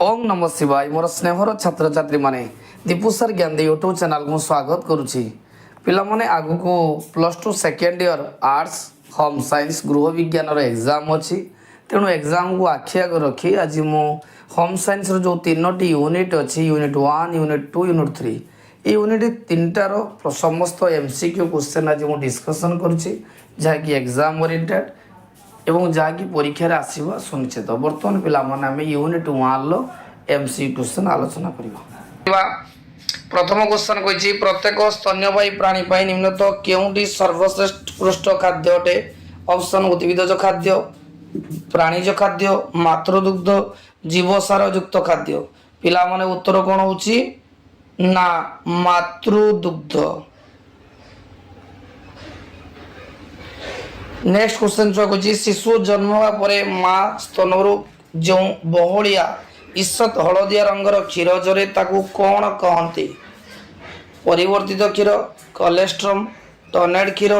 ओम नमः शिवाय मोर स्नेहर छात्र छात्री माने दीपू सर ज्ञान यूट्यूब चैनल को स्वागत करुच्ची। पिला माने आगु को +2 second year arts home science गृह विज्ञान एग्जाम अच्छी तेणु एग्जाम को आखि आगे रखी आज मु होम साइंस जो 3टी यूनिट अच्छी यूनिट 1 यूनिट 2 यूनिट 3 ये यूनिट 3टार समस्त एमसीक्यू क्वेश्चन आज मुझे डिस्कसन करुच्ची जहाँकि एग्जाम ओरिएंटेड एवं जहाँकि परीक्षार आसवा सुनिश्चित। बर्तमान पे यूनिट 1 एमसीक्यू क्वेश्चन आलोचना करवा। प्रथम क्वेश्चन कही प्रत्येक स्तन्यपायी प्राणी पर निम्नत केउंटी सर्वश्रेष्ठ पृष्ठ खाद्य अटे। ऑप्शन उद्भिदज खाद्य, प्राणीज खाद्य, मातृदुग्ध, जीवसार युक्त खाद्य। पिला माने उत्तर कौन होची ना मातृदुग्ध। नेक्स्ट क्वेश्चन कही शिशु जन्म होगा पर माँ स्तनरू जो बहलिया ईषत हलदिया रंगर क्षीर जरे ताकू कौन कहते। परिवर्तित क्षीर, कोलेस्ट्रम, टनेड क्षीर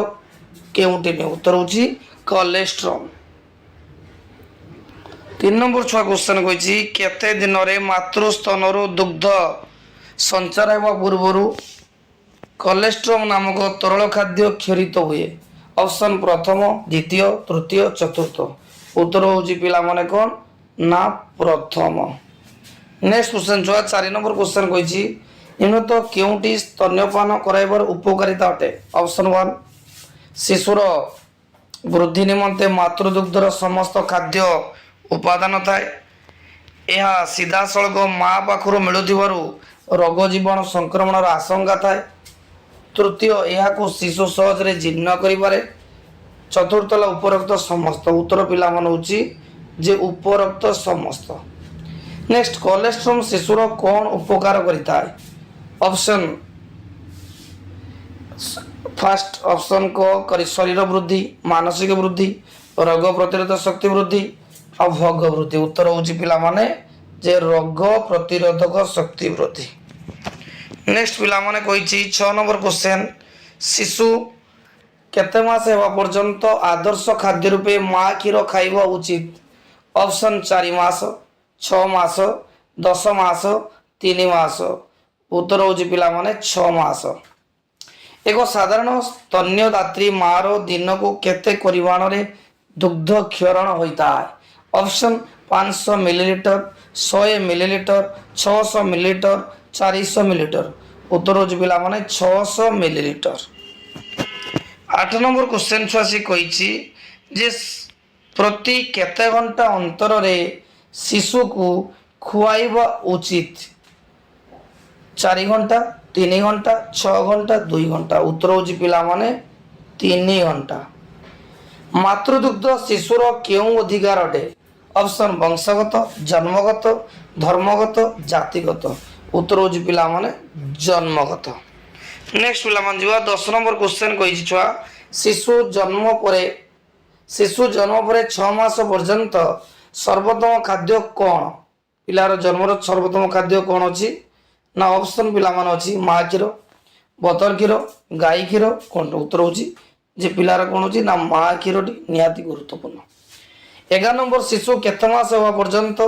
केउंटी। उत्तर होची कोलेस्ट्रम। 3 नंबर छुआ क्वेश्चन कही केते दिन रे मातृस्तनरू दुग्ध संचार होगा पूर्व कोलेस्ट्रम नामक तरल खाद्य क्षरित हुए। ऑप्शन प्रथम, द्वितीय, तृतीय, चतुर्थ। उत्तर होची पिला माने कौन ना प्रथम। नेक्स्ट क्वेश्चन छुआ 4 नंबर क्वेश्चन कही निम्नत केउंटी स्तन्यपान कराइबार उपकारिता अटे। ऑप्शन 1 शिशुर वृद्धि निमंते मातृदुग्धर समस्त खाद्य उपादान थाए। यह सीधा सड़क माँ पाखर मिलुथिबारु रोग जीवाणु संक्रमण आशंका थाए। तृतीय यह शिशु सहजरे जीर्ण करें। चतुर्थ उपरोक्त समस्त। उत्तर पिला मन होची जे उपरोक्त समस्त। नेक्स्ट कोलेस्ट्रम शिशुर कौन उपकार करता है। ऑप्शन फर्स्ट ऑप्शन को शरीर वृद्धि, मानसिक वृद्धि, रोग प्रतिरोधक शक्ति वृद्धि और भोग वृद्धि। उत्तर होची पिला माने जे रोग प्रतिरोधक शक्ति वृद्धि। नेक्स्ट पिला माने कही 6 नंबर क्वेश्चन शिशु केते मास हेबा पर्यंत आदर्श खाद्य रूपे माँ क्षीर खाइबा उचित। ऑप्शन 4 मास, 6 मास, 10 मास, 3 मास। उत्तर होची पिला माने 6 मास। एक साधारण स्तन्यदात्री मार दिन को केते परिमाण रे दुग्ध क्षरण होता है। Option 500 millilitre, 100 millilitre, 600 millilitre, 400 millilitre. उत्तर होची पिला माने 600 मिलीलीटर। 8 नंबर क्वेश्चन छुआसी कही जे प्रति केते घंटा अंतर रे शिशु को खुआइबा उचित। 4 घंटा, 3 घंटा, 6 घंटा, 2 घंटा। उत्तर होची पिला माने 3 घंटा। मातृदुग्ध शिशुर केउं अधिकार अटे। ऑप्शन वंशगत, जन्मगत, धर्मगत, जातिगत। उत्तर होची पिला माने जन्मगत। नेक्स्ट पिला मान जीवा 10 नंबर क्वेश्चन कही छुआ शिशु जन्म पर 6 मास पर्यंत सर्वोत्तम खाद्य कौन। पिलार जन्मर सर्वोत्तम खाद्य कौन अच्छी ना ऑप्शन पिला मान अच्छी माँ क्षीर, बतर क्षीर, गाई क्षीर कौन। उत्तर होची जे पिलार कौन होची ना माँ क्षीर निहाती गुरुत्वपूर्ण। 11 नंबर शिशु केते मास होगा पर्यंत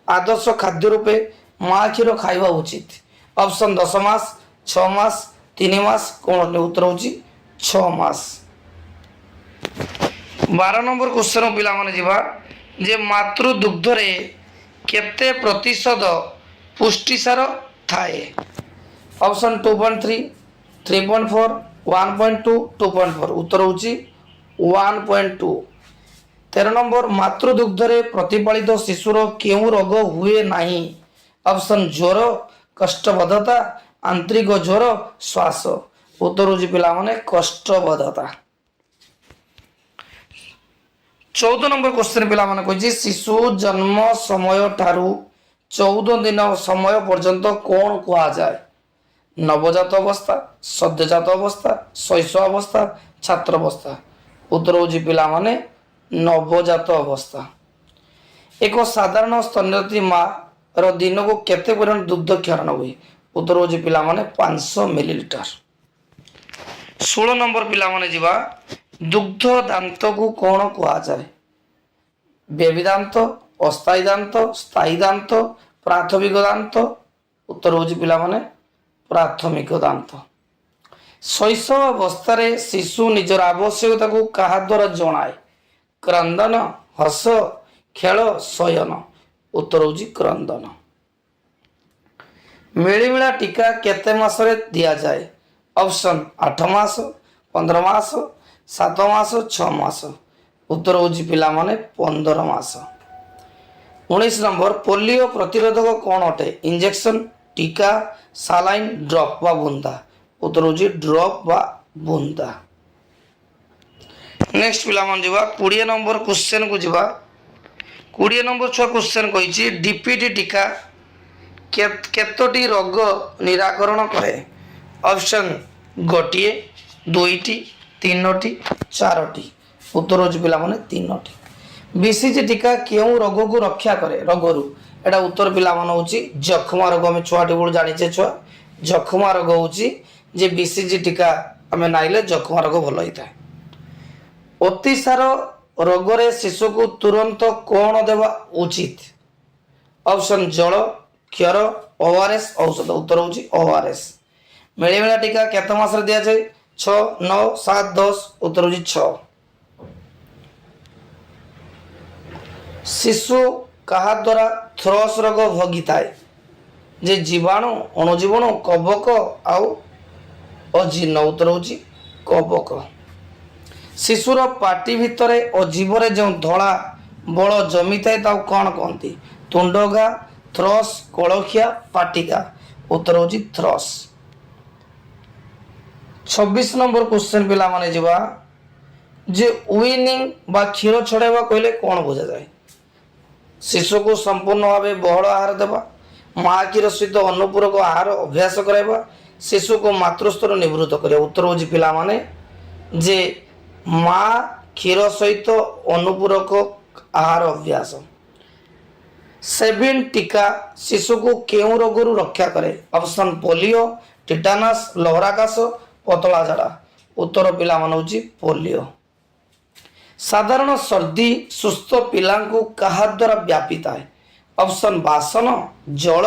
आदर्श खाद्य रूपे माँ क्षीर खाइबा उचित। ऑप्शन 10 मास, 6 मास, 3 मास कौन। उत्तर होची 6 मास। 12 नंबर क्वेश्चन पिला माने जीवा जे मातृदुग्ध रे केते प्रतिशत पुष्टिसार थाए। ऑप्शन 2.3, 3.4, 1.2, 2.4। उत्तर होची 1.2। 13 नंबर मातृदुग्ध रे प्रतिपालित शिशुर केउ रोग हुए नहीं। ऑप्शन ज्वर, कष्टबद्धता, आंतरिक ज्वर, श्वास। उत्तर होची पिला माने कष्टबद्धता। 14 नंबर क्वेश्चन पिला माने कही शिशु जन्म समय ठारू 14 दिन समय पर्यंत कौन कहा जाए। नवजात अवस्था, सद्यजात अवस्था, शैशव अवस्था, छात्र अवस्था। उत्तर होची पिला माने नवजात अवस्था। एक साधारण स्तन्यदात्री माँ रो दिन को केते परिमाण दुग्ध क्षरण हुए। उत्तर होची पिला माने 500 मिलीलीटर। 16 नंबर पिला माने जीवा दुग्ध दांत को कौन कहा जाए। बेबी दांत, अस्थायी दांत, स्थायी दांत, ପ୍ରାଥମିକ ଦାନ୍ତ, ଉତ୍ତର ହେଉଛି ପିଲାମାନେ ପ୍ରାଥମିକ ଦାନ୍ତ। ଶୈଶବ ଅବସ୍ଥାରେ ଶିଶୁ ନିଜର ଆବଶ୍ୟକତାକୁ କାହା ଦ୍ୱାରା ଜଣାଏ? କ୍ରନ୍ଦନ, ହସ, ଖେଳ, ଶୟନ, ଉତ୍ତର ହେଉଛି କ୍ରନ୍ଦନ। ମିଳିମିଳା ଟୀକା କେତେ ମାସରେ ଦିଆଯାଏ? ଅପସନ୍ 8 ମାସ, 15 ମାସ, 7 ମାସ, 6 ମାସ, ଉତ୍ତର ହେଉଛି ପିଲାମାନେ 15 ମାସ। 19 ନମ୍ବର, ପୋଲିଓ ପ୍ରତିରୋଧକ କ'ଣ ଅଟେ? ଇଞ୍ଜେକ୍ସନ୍, ଟୀକା, ସାଲାଇନ୍, ଡ୍ରପ୍ ବା ବୁନ୍ଦା, ଉତ୍ତର ହେଉଛି ଡ୍ରପ୍ ବା ବୁନ୍ଦା। ନେକ୍ସଟ ପିଲାମାନେ ଯିବା 20 ନମ୍ବର କ୍ୱେଶ୍ଚନକୁ ଯିବା। 20 ନମ୍ବର ଛୁଆ କ୍ୱେଶ୍ଚନ କହିଛି ଡିପିଟି ଟୀକା କେତୋଟି ରୋଗ ନିରାକରଣ କରେ? ଅପସନ୍ 1, 2, 3, 4, ଉତ୍ତର ହେଉଛି ପିଲାମାନେ 3ଟି। ବିସିଜି ଟୀକା କେଉଁ ରୋଗକୁ ରକ୍ଷା କରେ? ରୋଗରୁ ଏଇଟା ଉତ୍ତର ପିଲାମାନେ ହେଉଛି ଯକ୍ଷ୍ମା ରୋଗ। ଆମେ ଛୁଆଟି ବେଳୁ ଜାଣିଛେ ଛୁଆ ଯକ୍ଷ୍ମା ରୋଗ ହେଉଛି ଯେ ବିସିଜି ଟୀକା ଆମେ ନାଇଲେ ଯକ୍ଷ୍ମା ରୋଗ ଭଲ ହେଇଥାଏ। ଅତିସାର ରୋଗରେ ଶିଶୁକୁ ତୁରନ୍ତ କ'ଣ ଦେବା ଉଚିତ? ଅପସନ୍ ଜଳ, କ୍ଷୀର, ORS, ଔଷଧ, ଉତ୍ତର ହେଉଛି ORS। ମିଳିମିଳା ଟୀକା କେତେ ମାସରେ ଦିଆଯାଏ? 6, 9, 7, 10, ଉତ୍ତର ହେଉଛି 6। ଶିଶୁ କାହା ଦ୍ୱାରା ଥ୍ରସ୍ ରୋଗ ଭୋଗିଥାଏ? ଯେ ଜୀବାଣୁ, ଅଣୁଜୀବାଣୁ, କବକ ଆଉ ଅଜୀର୍ଣ୍ଣ, ଉତ୍ତର ହେଉଛି କବକ। ଶିଶୁର ପାଟି ଭିତରେ ଓ ଜିଭରେ ଯେଉଁ ଧଳା ବଳ ଜମିଥାଏ ତାକୁ କ'ଣ କହନ୍ତି? ତୁଣ୍ଡଘା, ଥ୍ରସ୍, କଳଖିଆ, ପାଟିକା, ଉତ୍ତର ହେଉଛି ଥ୍ରସ୍। 26 ନମ୍ବର କ୍ୱେଶ୍ଚନ ପିଲାମାନେ ଯିବା ଯେ ୱିନିଂ ବା କ୍ଷୀର ଛଡ଼ାଇବା କହିଲେ କ'ଣ ବୁଝାଯାଏ? ଶିଶୁକୁ ସମ୍ପୂର୍ଣ୍ଣ ଭାବେ ବହଳ ଆହାର ଦେବା, ମା କ୍ଷୀର ସହିତ ଅନୁପୂରକ ଆହାର ଅଭ୍ୟାସ କରାଇବା, ଶିଶୁକୁ ମାତୃସ୍ତର ନିବୃତ୍ତ କରିବା, ଉତ୍ତର ହେଉଛି ପିଲାମାନେ ଯେ ମା କ୍ଷୀର ସହିତ ଅନୁପୂରକ ଆହାର ଅଭ୍ୟାସ। 7 ଟୀକା ଶିଶୁକୁ କେଉଁ ରୋଗରୁ ରକ୍ଷା କରେ? ଅପସନ୍ ପୋଲିଓ, ଟିଟାନସ୍, ଲହରା କାଶ, ପତଳା ଝାଡ଼ା, ଉତ୍ତର ପିଲାମାନେ ହେଉଛି ପୋଲିଓ। ସାଧାରଣ ସର୍ଦ୍ଦି ସୁସ୍ଥ ପିଲାଙ୍କୁ କାହା ଦ୍ୱାରା ବ୍ୟାପିଥାଏ? ଅପସନ୍ ବାସନ, ଜଳ,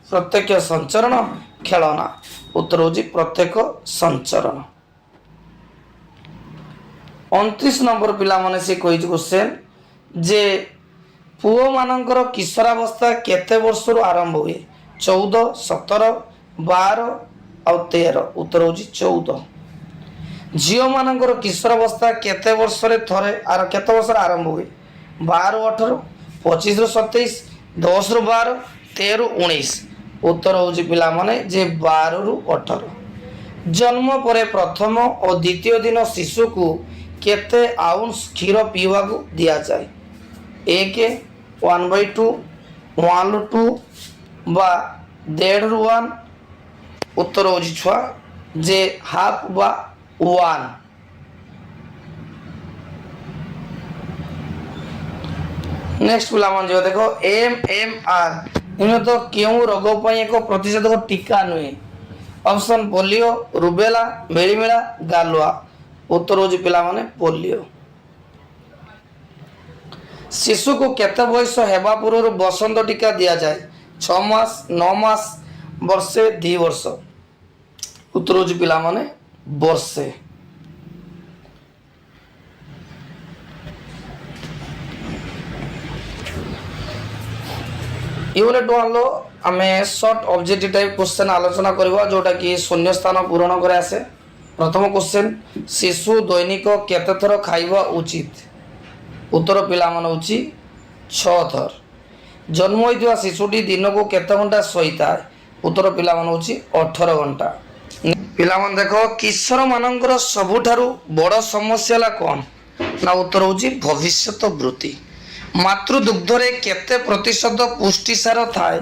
ପ୍ରତ୍ୟକ୍ଷ ସଞ୍ଚରଣ, ଖେଳନା, ଉତ୍ତର ହେଉଛି ପ୍ରତ୍ୟକ୍ଷ ସଞ୍ଚରଣ। 29 ନମ୍ବର ପିଲାମାନେ ସେ କହିଛି କ୍ୱେଶ୍ଚନ ଯେ ପୁଅମାନଙ୍କର କିଶୋରାବସ୍ଥା କେତେ ବର୍ଷରୁ ଆରମ୍ଭ ହୁଏ? 14, 17, 12 ଆଉ 13, ଉତ୍ତର ହେଉଛି 14। ଝିଅମାନଙ୍କର କିଶୋରାବସ୍ଥା କେତେ ବର୍ଷରେ କେତେ ବର୍ଷରେ ଆରମ୍ଭ ହୁଏ? 12, 18, 25, 27, 10, 12, 13, 19, ଉତ୍ତର ହେଉଛି ପିଲାମାନେ ଯେ 12ରୁ 18। ଜନ୍ମ ପରେ ପ୍ରଥମ ଓ ଦ୍ୱିତୀୟ ଦିନ ଶିଶୁକୁ କେତେ ଆଉନ୍ସ କ୍ଷୀର ପିଇବାକୁ ଦିଆଯାଏ? 1, 1/2, 1/2 ବା 1.5 ଉତ୍ତର ହେଉଛି ଛୁଆ ଯେ ହାଫ୍ ବା 1। ନେକ୍ସଟ ପିଲାମାନେ ଯିବା ଦେଖ MMR ତ କେଉଁ ରୋଗ ପାଇଁ ଏକ ପ୍ରତିଷେଧକ ଟୀକା ନୁହେଁ? ଅପସନ୍ ପୋଲିଓ, ରୁବେଲା, ମିଳିମିଳା, ଗାଲୁଆ, ଉତ୍ତର ହେଉଛି ପିଲାମାନେ ପୋଲିଓ। ଶିଶୁକୁ କେତେ ବୟସ ହେବା ପୂର୍ବରୁ ବସନ୍ତ ଟୀକା ଦିଆଯାଏ? 6 ମାସ, 9 ମାସ, ବର୍ଷେ, 2 ବର୍ଷ, ଉତ୍ତର ହେଉଛି ପିଲାମାନେ ବର୍ଷେ। ୟୁନିଟ୍ 1 ଆମେ ସର୍ଟ ଅବଜେକ୍ଟିଭ ଟାଇପ୍ କ୍ୱେଶ୍ଚନ ଆଲୋଚନା କରିବା जोटा कि शून्य स्थान पूरण करे आसे। प्रथम क्वेश्चन शिशु दैनिक केते थर खाइबा उचित? उत्तर पिला मन होची 6 थर। जन्म होइथिबा शिशुटी दिन को केते घंटा सोइता? उत्तर पिला मन होची 18 घंटा। पिला मन देखो किशोर मानकर सबुठारु बड़ समस्या ला कोन ना? उत्तर होची भविष्यत वृत्ति। मातृदुग्धरे केते प्रतिशत पुष्टिसार थाए?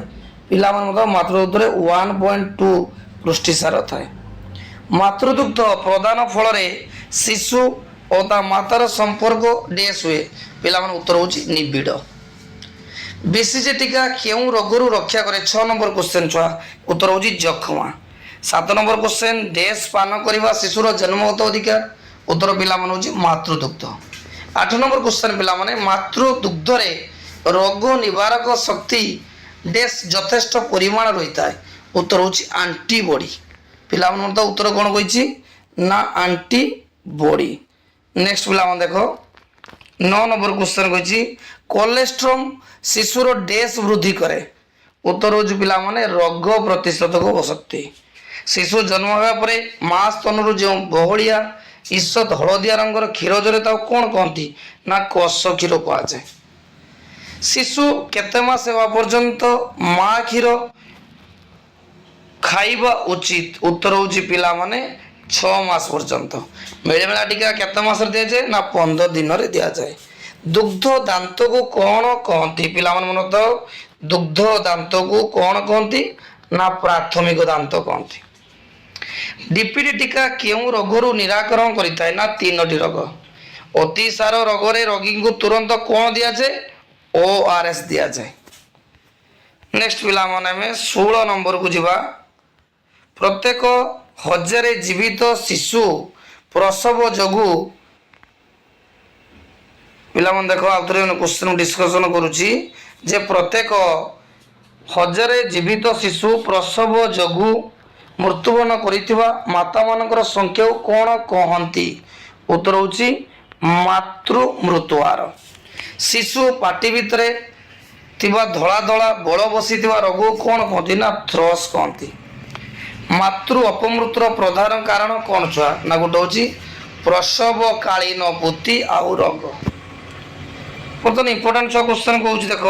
पिला मन मातृदुग्धरे 1.2 पुष्टिसार थाए। मातृदुग्ध प्रदान फल शिशु और ता मातार संपर्क डेस हुए? पिला मन उत्तर होची निबिड़। बीसीजी टीका केउं रोगरु रक्षा करे? 6 नंबर क्वेश्चन छुआ उत्तर होची जखमा। 7 नंबर क्वेश्चन देश पान करवा शिशुर जन्मगत अधिकार? उत्तर पिला मन होची मातृदुग्ध। 8 नंबर क्वेश्चन पिला माने मातृदुग्ध रे रोग निवारक शक्ति ଡେସ୍ ଯଥେଷ୍ଟ ପରିମାଣ ରହିଥାଏ ଉତ୍ତର ହେଉଛି ଆଣ୍ଟିବଡି। ପିଲାମାନେ ତ ଉତ୍ତର କ'ଣ କହିଛି ନା ଆଣ୍ଟିବଡି। ନେକ୍ସଟ ପିଲାମାନେ ଦେଖ 9 ନମ୍ବର କ୍ୱେଶ୍ଚନ କହିଛି କୋଲେଷ୍ଟ୍ରମ୍ ଶିଶୁର ଡେସ୍ ବୃଦ୍ଧି କରେ ଉତ୍ତର ହେଉଛି ପିଲାମାନେ ରୋଗ ପ୍ରତିଷେଧକ ଶକ୍ତି। ଶିଶୁ ଜନ୍ମ ହେବା ପରେ ମା ସ୍ତନରୁ ଯେଉଁ ବହଳିଆ ଈଷତ୍ ହଳଦିଆ ରଙ୍ଗର କ୍ଷୀର ଝରେ ତାକୁ କ'ଣ କହନ୍ତି ନା କୋଷ କ୍ଷୀର କୁହାଯାଏ। ଶିଶୁ କେତେ ମାସ ହେବା ପର୍ଯ୍ୟନ୍ତ ମା କ୍ଷୀର ଖାଇବା ଉଚିତ ଉତ୍ତର ହେଉଛି ପିଲାମାନେ 6 ମାସ ପର୍ଯ୍ୟନ୍ତ। ମିଳିମିଳା ଟିକା କେତେ ମାସରେ ଦିଆଯାଏ ନା 15 ଦିନରେ ଦିଆଯାଏ। ଦୁଗ୍ଧ ଦାନ୍ତକୁ କ'ଣ କହନ୍ତି ପିଲାମାନେ ମନେ ତ ଦୁଗ୍ଧ ଦାନ୍ତକୁ କ'ଣ କହନ୍ତି ନା ପ୍ରାଥମିକ ଦାନ୍ତ କହନ୍ତି। ଡିପିଟି ଟିକା କେଉଁ ରୋଗରୁ ନିରାକରଣ କରିଥାଏ ନା 3ଟି ରୋଗ। ଅତିସାର ରୋଗରେ ରୋଗୀଙ୍କୁ ତୁରନ୍ତ କ'ଣ ଦିଆଯାଏ ORS ଦିଆଯାଏ। ନେକ୍ସଟ ପିଲାମାନେ ଆମେ 16 ନମ୍ବରକୁ ଯିବା। ପ୍ରତ୍ୟେକ 1000 ଜୀବିତ ଶିଶୁ ପ୍ରସବ ଯୋଗୁଁ ପିଲାମାନେ ଦେଖ ଆଉ ଥରେ କ୍ୱେଶ୍ଚନ ଡିସ୍କସନ କରୁଛି ଯେ ପ୍ରତ୍ୟେକ 1000 ଜୀବିତ ଶିଶୁ ପ୍ରସବ ଯୋଗୁଁ ମୃତ୍ୟୁବରଣ କରିଥିବା ମାତାମାନଙ୍କର ସଂଖ୍ୟାକୁ କ'ଣ କହନ୍ତି ଉତ୍ତର ହେଉଛି ମାତୃ ମୃତ୍ୟୁହାର। ଶିଶୁ ପାଟି ଭିତରେ ଥିବା ଧଳା ଧଳା ବଳ ବସିଥିବା ରୋଗକୁ କ'ଣ କହନ୍ତି ନା ଥ୍ରସ୍ କହନ୍ତି। ମାତୃ ଅପମୃତ୍ୟୁର ପ୍ରଧାନ କାରଣ କ'ଣ ଛୁଆ ନା ଗୋଟେ ହେଉଛି ପ୍ରସବକାଳୀନ ପୁତି ଆଉ ରୋଗ। ବର୍ତ୍ତମାନ ଇମ୍ପୋର୍ଟାଣ୍ଟ ଛୁଆ କ୍ୱେଶ୍ଚନ କହୁଛି ଦେଖ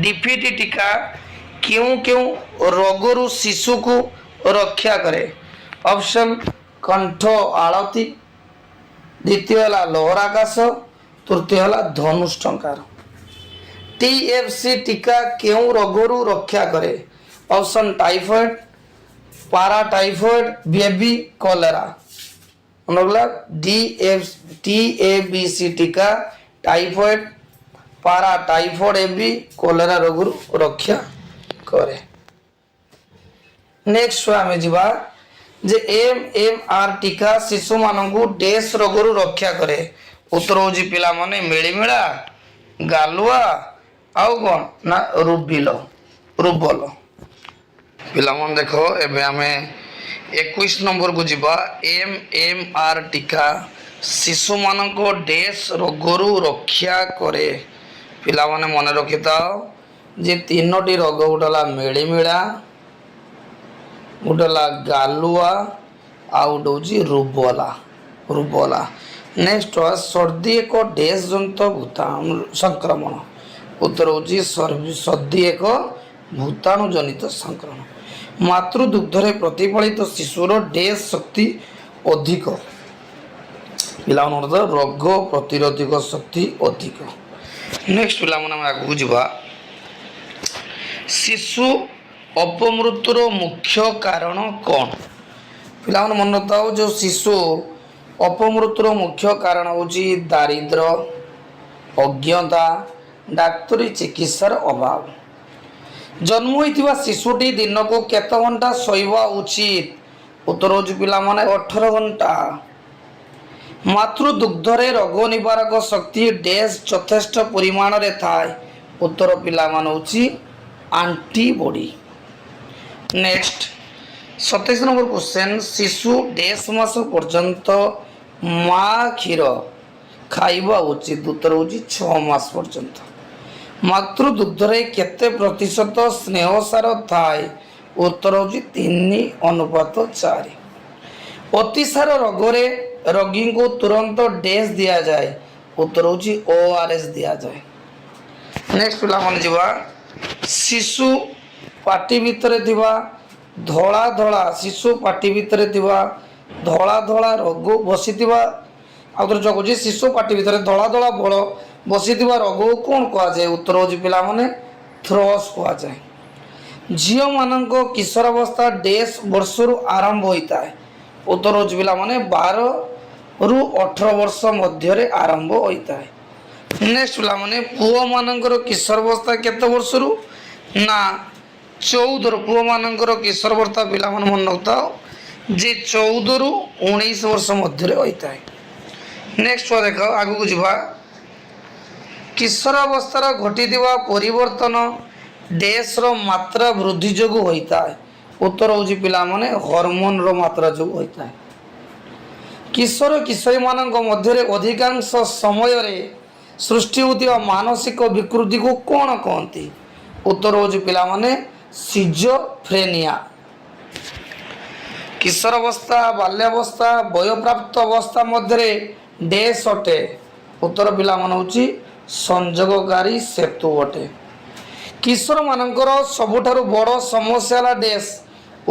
ଡିପିଟି ଟିକା କେଉଁ କେଉଁ ରୋଗରୁ ଶିଶୁକୁ ରକ୍ଷା କରେ। ଅପସନ୍ କଣ୍ଠ ଆଳତି, ଦ୍ୱିତୀୟ ହେଲା ଲହରାକାଶ, ତୃତୀୟ ହେଲା ଧନୁଷ୍ଟଙ୍କାର। TFC ଟିକା କେଉଁ ରୋଗରୁ ରକ୍ଷା କରେ। ଅପସନ୍ ଟାଇଫଏଡ୍, ପାରାଟାଇଫଏଡ୍, ବେବି କଲେରା। TABC ଟିକା টাইফয়েড, পারা টাইফয়েড এবি কলেরা রোগରୁ রক্ষা করে। নেক্সট আমি যা যে MMR টিকা শিশু মানুষ ডেস রোগରୁ রক্ষা করে উত্তর হচ্ছে পিলা মানে মিলিমিলা গালুয়া আউ কোন না রুবল। পিলাମାନେ দেখ এবে আমি 21 নম্বরକୁ ଯିବା। MMR টিকা ଶିଶୁ ମାନଙ୍କ ଡେସ୍ ରୋଗରୁ ରକ୍ଷା କରେ। ପିଲାମାନେ ମନେ ରଖିଥାଅ ଯେ 3ଟି ରୋଗ ଗୋଟେ ହେଲା ମିଳିମିଳା, ଗୋଟେ ହେଲା ଗାଲୁଆ ଆଉ ଗୋଟେ ହେଉଛି ରୁବଲା। ନେକ୍ସଟ ସର୍ଦ୍ଦି ଏକ ଡେସ୍ ଜନିତ ଭୂତାଣୁ ସଂକ୍ରମଣ ଉତ୍ତର ହେଉଛି ସର୍ଦ୍ଦି ଏକ ଭୂତାଣୁ ଜନିତ ସଂକ୍ରମଣ। ମାତୃ ଦୁଗ୍ଧରେ ପ୍ରତିଫଳିତ ଶିଶୁର ଡେସ୍ ଶକ୍ତି ଅଧିକ। ପିଲାମାନଙ୍କର ରୋଗ ପ୍ରତିରୋଧକ ଶକ୍ତି ଅଧିକ। ନେକ୍ସଟ ପିଲାମାନେ ଆମେ ଆଗକୁ ଯିବା। ଶିଶୁ ଅପମୃତ୍ୟୁର ମୁଖ୍ୟ କାରଣ କ'ଣ। ପିଲାମାନେ ମନେ ରଖିଥାଉ ଯେଉଁ ଶିଶୁ ଅପମୃତ୍ୟୁର ମୁଖ୍ୟ କାରଣ ହେଉଛି ଦାରିଦ୍ର୍ୟ, ଅଜ୍ଞତା, ଡାକ୍ତରୀ ଚିକିତ୍ସାର ଅଭାବ। ଜନ୍ମ ହୋଇଥିବା ଶିଶୁଟି ଦିନକୁ କେତେ ଘଣ୍ଟା ଶୋଇବା ଉଚିତ ଉତ୍ତର ହେଉଛି ପିଲାମାନେ 18 ଘଣ୍ଟା। ମାତୃ ଦୁଗ୍ଧରେ ରୋଗ ନିବାରକ ଶକ୍ତି ଡେସ୍ ଯଥେଷ୍ଟ ପରିମାଣରେ ଥାଏ ଉତ୍ତର ପିଲାମାନେ ହେଉଛି ଆଣ୍ଟିବଡି। ନେକ୍ସଟ 27 নম্বর क्वेश्चन शिशु डैश मास पर्यंत माँ क्षीर खाइबा उचित उत्तर होची 6 मास पर्यंत। मातृ दुग्धरे केते प्रतिशत स्नेहसार थाए उत्तर होची 3:4। अतिसार रोगरे रोगी को तुरंत डैश दिया जाए उत्तर होची ORS दिया जाए। नेक्स्ट पिला मन जीवा शिशु पाटी भितरे थिबा धला धला शिशु पाटी भितरे थिबा धला धला रोग बसिथिबा आउतर जगुजी शिशु पाटी भितरे धला धला बळ बसिथिबा रोग कोन कहा जाय उत्तर होची पिला माने थ्रस कहा जाय। झियो माननको किशोर अवस्था डैश वर्षरु आरंभ होइताय उत्तर होची पिला माने 12 रु 18 वर्ष मध्य रे आरंभ होइताय। नेक्स्ट पिला माने पुओ मानकर किशोर अवस्था केते वर्षरु ना 14 पुओ मानकर किशोर अवस्था पिला मन मन रखता जे 14 रु 19 वर्ष मध्य रे होइताय। नेक्स्ट देख आगु को जीवा किशोर अवस्थार घटी परिवर्तन ଡ୍ୟାସ୍ ର ମାତ୍ରା ବୃଦ୍ଧି ଯୋଗୁଁ ହୋଇଥାଏ। ଉତ୍ତର ହେଉଛି ପିଲାମାନେ ହରମୋନର ମାତ୍ରା ଯୋଗୁଁ ହୋଇଥାଏ। କିଶୋର କିଶୋରୀମାନଙ୍କ ମଧ୍ୟରେ ଅଧିକାଂଶ ସମୟରେ ସୃଷ୍ଟି ହେଉଥିବା ମାନସିକ ବିକୃତିକୁ କ'ଣ କହନ୍ତି? ଉତ୍ତର ହେଉଛି ପିଲାମାନେ ସିଜୋଫ୍ରେନିଆ। କିଶୋର ଅବସ୍ଥା, ବାଲ୍ୟାବସ୍ଥା, ବୟପ୍ରାପ୍ତ ଅବସ୍ଥା ମଧ୍ୟରେ ଡ୍ୟାସ୍ ଅଟେ। ଉତ୍ତର ପିଲାମାନେ ହେଉଛି ସଂଯୋଗକାରୀ ସେତୁ ଅଟେ। କିଶୋରମାନଙ୍କର ସବୁଠାରୁ ବଡ଼ ସମସ୍ୟା ହେଲା ଡ୍ୟାସ୍।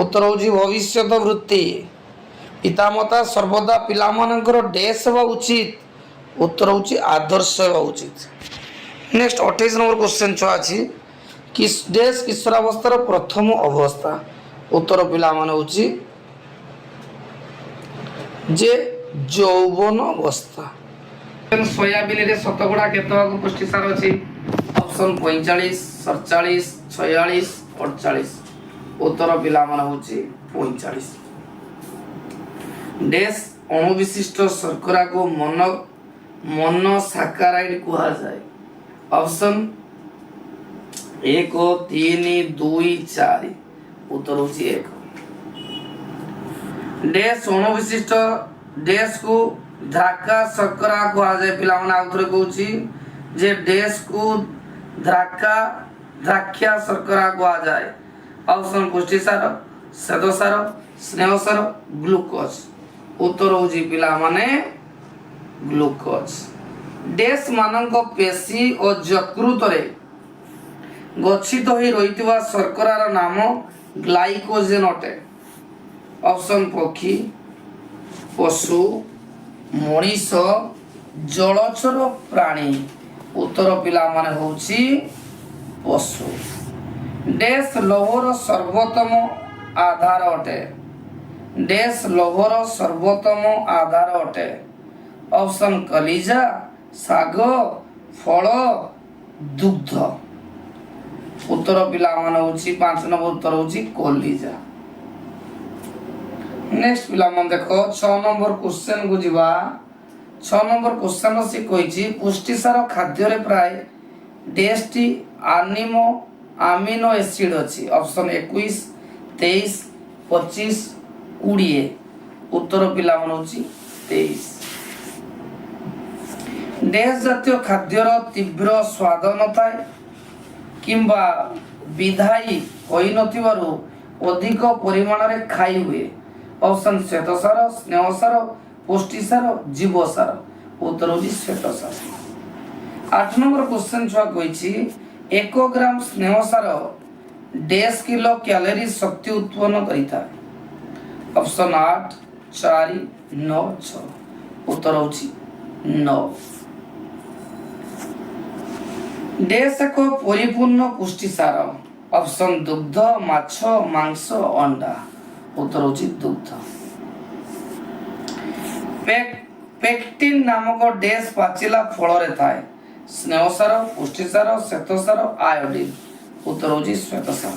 ଉତ୍ତର ହେଉଛି ଭବିଷ୍ୟତ ବୃତ୍ତି। ପିତାମାତା ସର୍ବଦା ପିଲାମାନଙ୍କର ଡ୍ୟାସ୍ ହେବା ଉଚିତ। ଉତ୍ତର ହେଉଛି ଆଦର୍ଶ ହେବା ଉଚିତ। ନେକ୍ସଟ 28 ନମ୍ବର କ୍ୱେଶ୍ଚନ୍ ଛୁଆ ଅଛି ଡ୍ୟାସ୍ କିଶୋରାବସ୍ଥାର ପ୍ରଥମ ଅବସ୍ଥା। ଉତ୍ତର ପିଲାମାନେ ହେଉଛି ଯେ ଯୌବନ ଅବସ୍ଥା। ସୋୟାବିନରେ ଶତକଡ଼ା କେତେ ଭାଗ ପୁଷ୍ଟିସାର ଅଛି? ଅପସନ୍ 45, 47, 46, 48। ଉତ୍ତର ପିଲାମାନେ ହେଉଛି 45। ଡ୍ୟାସ୍ ଅଣୁବିଶିଷ୍ଟ ଶର୍କରାକୁ ମୋନୋସାକାରାଇଡ୍ କୁହାଯାଏ। ଅପସନ୍ 1, 3, 2, 4। ଉତ୍ତର ହେଉଛି 1। ଡ୍ୟାସ୍ ଅଣୁବିଶିଷ୍ଟ ଡ୍ୟାସ୍କୁ ଦ୍ରାକ୍ଷା ଶର୍କରା କୁହାଯାଏ। ପିଲାମାନେ ଆଉ ଥରେ କହୁଛି ଯେ ଡ୍ୟାସ୍କୁ ଦ୍ରାକ୍ଷା ଶର୍କରା କୁହାଯାଏ। ଅପସନ୍ ପୁଷ୍ଟିସାର, ଶ୍ବେତସାର, ସ୍ନେହସାର, ଗ୍ଲୁକୋଜ। ଉତ୍ତର ହେଉଛି ପିଲାମାନେ ଗ୍ଲୁକୋଜ। ଡ୍ୟାସ୍ ମାନଙ୍କ ପେଶୀ ଓ ଯକୃତରେ ଗଚ୍ଛିତ ହୋଇ ରହିଥିବା ଶର୍କରାର ନାମ ଗ୍ଲାଇକୋଜେନ୍ ଅଟେ। ଅପସନ୍ ପକ୍ଷୀ, ପଶୁ, ମଣିଷ, ଜଳଚର ପ୍ରାଣୀ। ଉତ୍ତର ପିଲାମାନେ ହେଉଛି ପଶୁ। ଡ୍ୟାସ୍ ଲୌହର ସର୍ବୋତ୍ତମ ଆଧାର ଅଟେ। ଡ୍ୟାସ୍ ଲୌହର ସର୍ବୋତ୍ତମ ଆଧାର ଅଟେ। ଅପସନ୍ କଲିଜା, ଶାଗ, ଫଳ, ଦୁଗ୍ଧ। ଉତ୍ତର ପିଲାମାନେ ହେଉଛି 5 ନମ୍ବର ଉତ୍ତର ହେଉଛି କଲିଜା। ନେକ୍ସଟ ପିଲାମାନେ ଦେଖ 6 ନମ୍ବର କ୍ୱେଶ୍ଚନ୍ କୁ ଯିବା। 6 ନମ୍ବର କ୍ୱେଶ୍ଚନ୍ ସେ କହିଛି ପୁଷ୍ଟିସାର ଖାଦ୍ୟରେ ପ୍ରାୟ ଡ୍ୟାସ୍ଟି ଆମିନୋ ଏସିଡ୍ ଅଛି। ଅପସନ୍ 21, 23, 25, 20। ଉତ୍ତର ପିଲାମାନେ ହେଉଛି 23। ଡ୍ୟାସ୍ ଜାତୀୟ ଖାଦ୍ୟର ତୀବ୍ର ସ୍ୱାଦ ନଥାଏ କିମ୍ବା ବିଧାୟୀ ହୋଇନଥିବାରୁ ଅଧିକ ପରିମାଣରେ ଖାଇ ହୁଏ। ଅପସନ୍ ଶ୍ବେତସାର, ସ୍ନେହସାର, ପୁଷ୍ଟିସାର, ଜୀବସାର। ଉତ୍ତର ହେଉଛି ଶ୍ବେତସାର। 8 ନମ୍ବର କ୍ୱେଶ୍ଚନ୍ ଛୁଆ କହିଛି 1 ଗ୍ରାମ ସ୍ନେହସାର ଡ୍ୟାସ୍ କିଲୋ କ୍ୟାଲୋରି ଶକ୍ତି ଉତ୍ପନ୍ନ କରିଥାଏ। ଅପସନ୍ 8, 4, 9, 6। ଉତ୍ତର ହେଉଛି 9। ଡ୍ୟାସ୍ ଏକ ପରିପୂର୍ଣ୍ଣ ପୁଷ୍ଟିସାର। ଅପସନ୍ ଦୁଗ୍ଧ, ମାଛ, ମାଂସ, ଅଣ୍ଡା। ଉତ୍ତର ହେଉଛି ଦୁଗ୍ଧ। ପେକ୍ଟିନ୍ ନାମକ ଡ୍ୟାସ୍ ପାଚିଲା ଫଳରେ ଥାଏ। ସ୍ନେହସାର, ପୁଷ୍ଟିସାର, ଶ୍ବେତସାର, ଆୟୋଡିନ୍। ଉତ୍ତର ହେଉଛି ଶ୍ବେତସାର।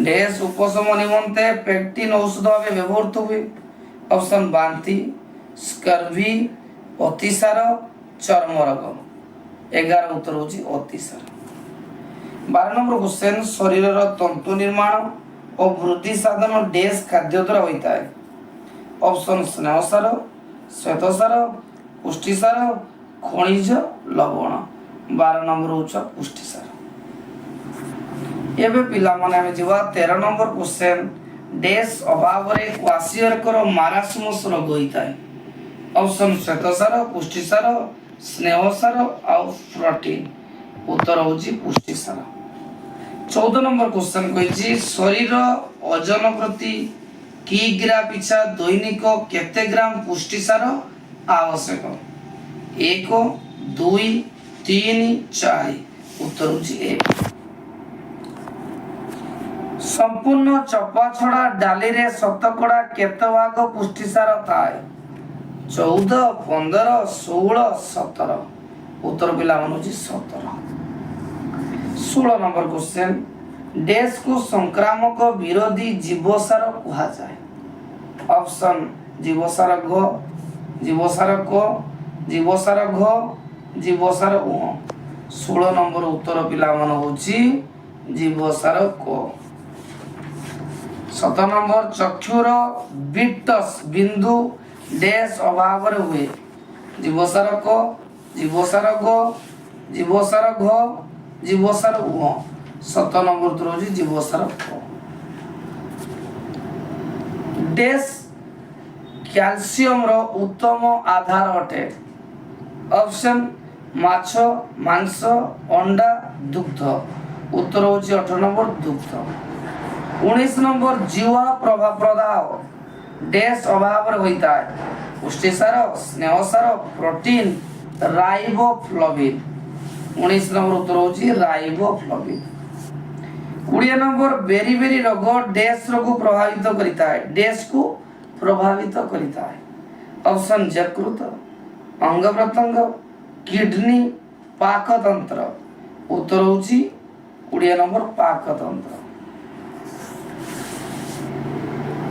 ଡ୍ୟାସ୍ ଉପଶମ ନିମନ୍ତେ ପେକ୍ଟିନ୍ ଔଷଧ ଭାବେ ବ୍ୟବହୃତ ହୁଏ। ଅପସନ୍ ବାନ୍ତି, ସ୍କର୍ଭି, ଅତିସାର, ଚର୍ମରୋଗ। 11 ଉତ୍ତର ହେଉଛି ଅତିସାର। 12 ନମ୍ବର କ୍ୱେଶ୍ଚନ୍ ଶରୀରର ତନ୍ତୁ ନିର୍ମାଣ ଓ ବୃଦ୍ଧି ସାଧନ ଡ୍ୟାସ୍ ଖାଦ୍ୟ ଦ୍ୱାରା ହୋଇଥାଏ। ଅପସନ୍ ସ୍ନେହସାର, ଶ୍ବେତସାର, ପୁଷ୍ଟିସାର, ଖଣିଜ ଲବଣ। 12 ନମ୍ବର ହେଉଛି ପୁଷ୍ଟିସାର। ଏବେ ପିଲାମାନେ ଆମେ ଯିବା 13 ନମ୍ବର କ୍ୱେଶ୍ଚନ୍ ଡ୍ୟାସ୍ ଅଭାବରେ କ୍ୱାସିୟରକର ମାରାସ୍ମସ୍ ରୋଗ ହୋଇଥାଏ। ଅପସନ୍ ଶ୍ବେତସାର, ପୁଷ୍ଟିସାର, ସ୍ନେହସାର ଆଉ ପ୍ରୋଟିନ୍। ଉତ୍ତର ହେଉଛି ପୁଷ୍ଟିସାର। 14 ନମ୍ବର କ୍ୱେଶ୍ଚନ୍ କହିଛି ଶରୀର ଓଜନ ପ୍ରତି କିଗ୍ରା ପିଛା ଦୈନିକ କେତେ ଗ୍ରାମ ପୁଷ୍ଟିସାର ଆବଶ୍ୟକ? 1, 2, 3, 4। ଉତ୍ତର ହେଉଛି 1। ସମ୍ପୂର୍ଣ୍ଣ ଚୋପା ଛଡ଼ା ଡାଲିରେ ଶତକଡ଼ା କେତେ ଭାଗ ପୁଷ୍ଟିସାର ଥାଏ? 14, 15, 16, 17। ଉତ୍ତର ପିଲାମାନେ ହେଉଛି 17। 16 ନମ୍ବର କ୍ୱେଶ୍ଚନ୍ ଡ୍ୟାସ୍କୁ ସଂକ୍ରାମକ ବିରୋଧୀ ଜୀବସାର କୁହାଯାଏ। ଅପସନ୍ ଜୀବସାର ଘ, ଜୀବସାର କ, ଜୀବସାର ଘ, ଜୀବସାର ଉ। 16 ନମ୍ବର ଉତ୍ତର ପିଲାମାନେ ହେଉଛି जीवसार क। 7 नंबर चक्षुर बिट्टस बिंदु डैश अभाव रे हुए जीवसार क जीवसार ग जीवसार घ जीवसार उ। 7 नंबर तो होची जीवसार क। डैश कैल्शियम रो उत्तम आधार अटे। ऑप्शन माछ मांस अंडा दुग्ध। उत्तर होची 18 नंबर दुग्ध। 19 नंबर जीवा प्रभाव प्रदाह डैश अभाव रे होता है पुष्टिसार स्नेहसार प्रोटीन राइबोफ्लाविन। 19 नंबर उत्तर होची राइबोफ्लाविन। 20 नंबर बेरी बेरी रोग डैश रोग प्रभावित करता है डैश को प्रभावित करता है। ऑप्शन यकृत अंग प्रत्यंग किडनी पाकतंत्र। उत्तर होची 20 नंबर पाकतंत्र।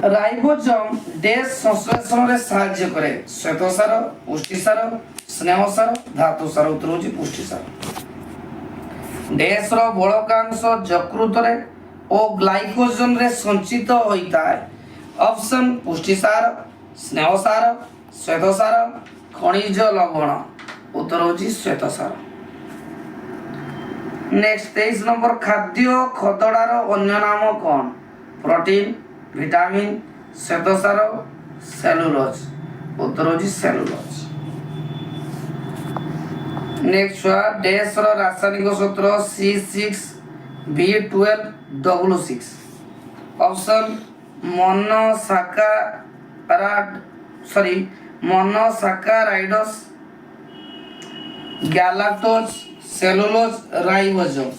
राइबोसोम डैश संश्लेषण रे सहाय्य करे श्वेतसार पुष्टिसार स्नेहसार धातुसार। उत्तर होची पुष्टिसार। डैश रो बड़कांश यकृत रे ओ ग्लाइकोजन रे संचित होता है। ऑप्शन पुष्टिसार स्नेहसार श्वेतसार खनिज लवण। उत्तर होची श्वेतसार। नेक्स्ट 23 नंबर खाद्य खदड़ार अन्य नाम कौन? प्रोटीन विटामिन श्वेतसार सेलुलोज। उत्तर होची सेलुलोज। नेक्स्ट डैश रो रासायनिक सूत्र C6B12W6। Option monosaccharides galactose cellulose ribosome.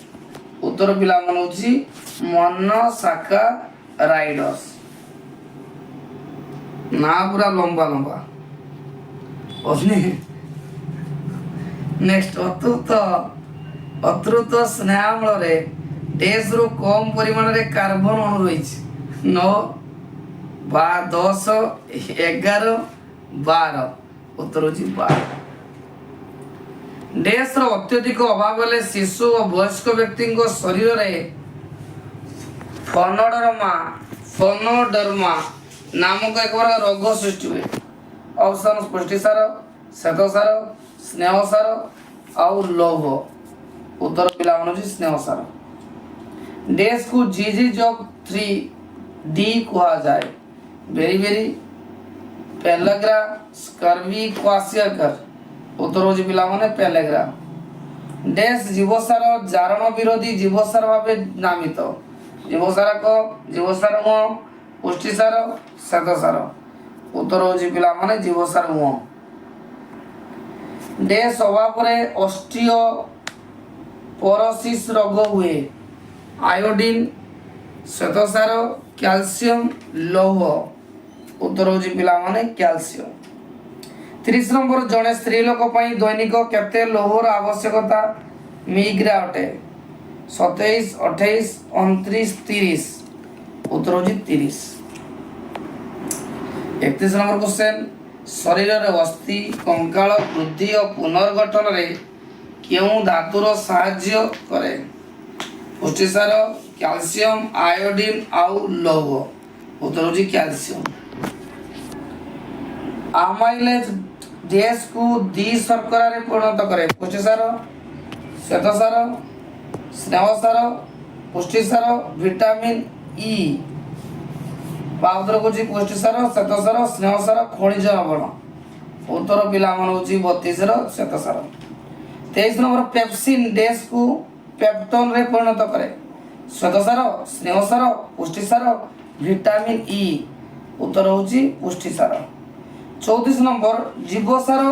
उत्तर पिला मन होची मोनोसाकाराइड्स। ना पूरा लंबा लंबा। नेक्स्ट अतृत स्नेहाम्ल रे डैश रु कम परिमाण रे कार्बन अणु रही 9 10 11 12। उत्तर होची 12। डैश रो अत्यधिक अभाव हेले शिशु और वयस्क व्यक्ति शरीर रे फोनोडर्मा नामक एक रोग सृष्टि हुए। ऑप्शन पुष्टिसार श्वेतसार स्नेहसार और लौह। उत्तर पिला स्नेहसार। डैश को जीजी जॉब 3D कहा जाए बेरी बेरी पेलेग्रा स्कर्वी क्वासियकर। उत्तर होची पिला माने पेलेग्रा। डैश जीवसार जारण विरोधी जीवसार भावे नामित जीवसार को जीवसार म पुष्टिसार श्वेतसार। उत्तर होची पिला माने जीवसार म। डैश अभाव रे ऑस्टियोपोरोसिस रोग हुए आयोडीन श्वेतसार कैल्शियम लौह। उत्तर होची पिला माने कैल्शियम। 30 नंबर जड़े स्त्री लोक दैनिक केते लौहर आवश्यकता मिग्रा अटे 27 28 29 30। उत्तर होची 30। 31 नंबर क्वेश्चन शरीर रे अस्थि कंकाल वृद्धि और पुनर्गठन रे केउ धातुर सहाय्य करे? पुष्टिसार कैल्शियम आयोडीन आउ लौह। उत्तर होची कैल्शियम। अमाइलेज डैश को दी शर्करा रे परिणत करे पुष्टिसार श्वेतसार स्नेहसार पुष्टिसार विटामिन ई। उत्तर होची पुष्टिसार श्वेतसार स्नेहसार खनिज लवण। उत्तर पिला मन होची 32 रो श्वेतसार। 23 नंबर पेप्सिन डैश को पेप्टोन रे परिणत करे श्वेतसार स्नेहसार पुष्टिसार विटामिन ई। उत्तर होची पुष्टिसार। 34 नंबर जीवसार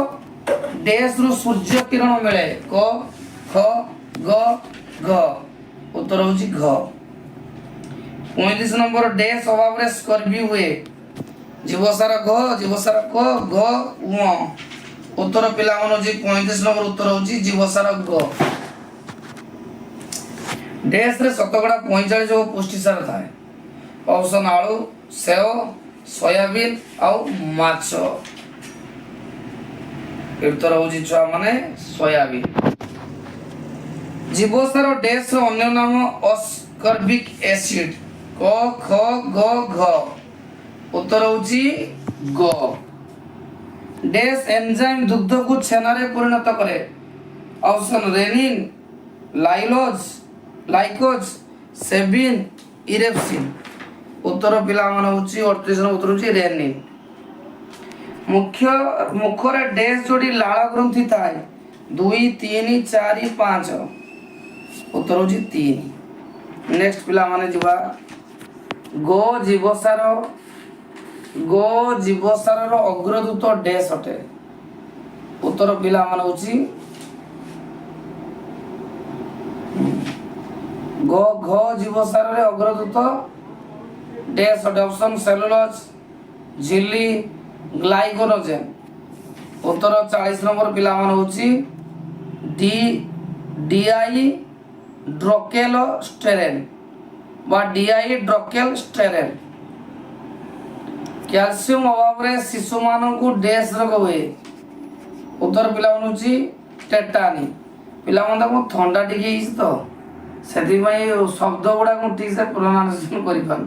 डैश रु सूर्य किरण मिले क ख ग घ। उत्तर होची घ। 35 नंबर डैश अभाव रे स्कर्वी हुए जीवसार घ जीवसार क घ उ। उत्तर पिला मन होची 35 नंबर उत्तर होची जीवसार घ। डैश रे शतकड़ा 45 जो पुष्टिसार थाए। ऑप्शन आलू सेव सोयाबीन आउ माछ। उत्तर होची छुआ माने सोयाबीन। जीवसार डैश रो अन्य नाम अस्कर्बिक एसिड क ख ग घ उत्तर होची ग। डैश एंजाइम दुग्ध को छेना रे परिणत करे ऑप्शन रेनिन लाइकोज सेबिन इरेप्सिन उत्तर पिला मान होची 38 नो उत्तर होची रेनिन। मुखरे डैश जोड़ी लाल ग्रंथि थाए 2 3 4 5 उत्तर होची 3। नेक्स्ट पिला माने जिबा गो जीवसार रो अग्रदूत डैश अटे उत्तर पिला माने होची गो घ जीवसार रे अग्रदूत डैश अटे ऑप्शन सेलुलोज झिल्ली ग्लाइकोनोजेन उत्तर 40 नंबर पिला मान होची डीआई ड्रोकेलोस्टेरेन बा डीआई ड्रोकेलोस्टेरेन। कैल्शियम अभाव रे शिशु मान को डैश रोग हुए उत्तर पिला मान होची टेटानी। पिला मान को ठंडा टिके हिस तो सेति पई शब्द गुडा को ठीक से प्रोनाउंसिएशन करि पान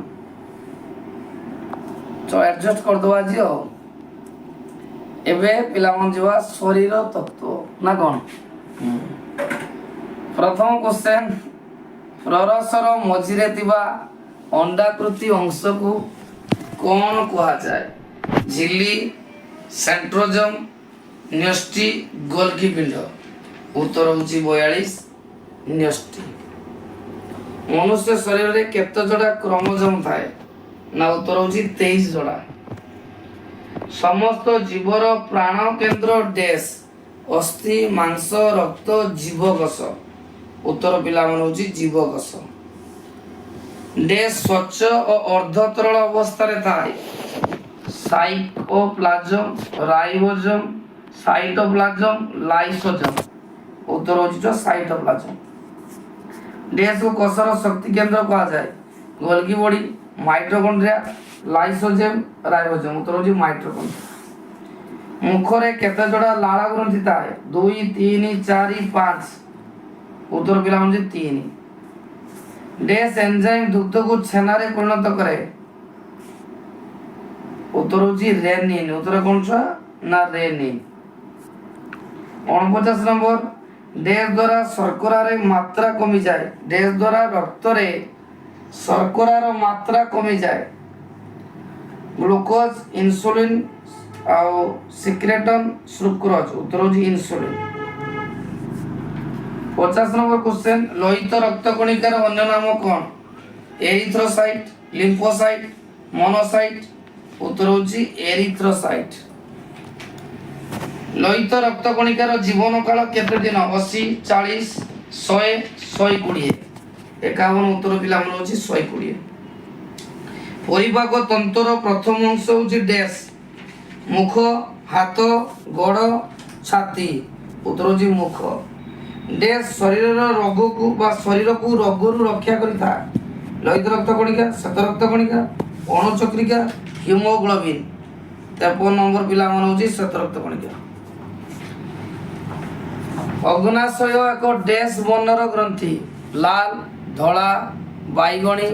तो एडजस्ट कर दवा जी हो। एबे पिला मन जीवा शरीर तत्व ना कौन। प्रथम क्वेश्चन प्ररसर मझिरे तिबा अंडाकृति अंश को कौन कहा जाए झिल्ली सेंट्रोजम न्यष्टि गोल्गी पिंड उत्तर होची 42 न्यष्टि। मनुष्य शरीर रे केते जोड़ा क्रोमोसोम थाए ना उत्तर होची 23 जोड़ा। समस्त जीवर प्राण केंद्र डैश अस्थि मांस रक्त जीवकोश उत्तर पिला मन होची जीवकोश। डैश स्वच्छ और अर्धतरल अवस्था रे थाए साइटोप्लाज्म राइबोसोम साइटोप्लाज्म लाइसोसोम उत्तर होची जो साइटोप्लाज्म। डैश को कोशर शक्ति केंद्र कहा जाए Golgi body mitochondria lysosome ribosome उत्तर होची माइटोकॉन्ड्रिया। मुखरे केते जोड़ा लाल ग्रंथि थाए 2 3 4 5 उत्तर पिला होची 3। डैश एंजाइम दुग्ध को छेना रे परिणत करे उत्तर होची रेनिन उत्तर कोन छा ना रेनिन। 49 नंबर डैश द्वारा शर्करा रे मात्रा कमी जाए डैश द्वारा रक्त रे शर्करा रो मात्रा कमी जाए ग्लूकोज इंसुलिन आउ सिक्रेटन सुक्रोज उत्तर होची इंसुलिन। 50 नंबर क्वेश्चन लोहित रक्त कणिकार अन्य नाम कौन एरिथ्रोसाइट लिम्फोसाइट मोनोसाइट उत्तर होची एरिथ्रोसाइट। लोहित रक्त कणिकार जीवन काल केते दिन 80 40 100 120 51 उत्तर पिला मन होची 120। परिपाक तंत्र प्रथम अंश होची डैश मुख हाथ गोड़ छाती उत्तर होची मुख। डैश शरीर रोग को बा शरीर को रोग रु रक्षा करिता लोहित रक्त कणिका श्वेत रक्त कणिका अणुचक्रिका हीमोग्लोबिन 53 नंबर पिला मन होची श्वेत रक्त कणिका। अग्नाशय एक डैश वर्णर ग्रंथि लाल धला बैगणी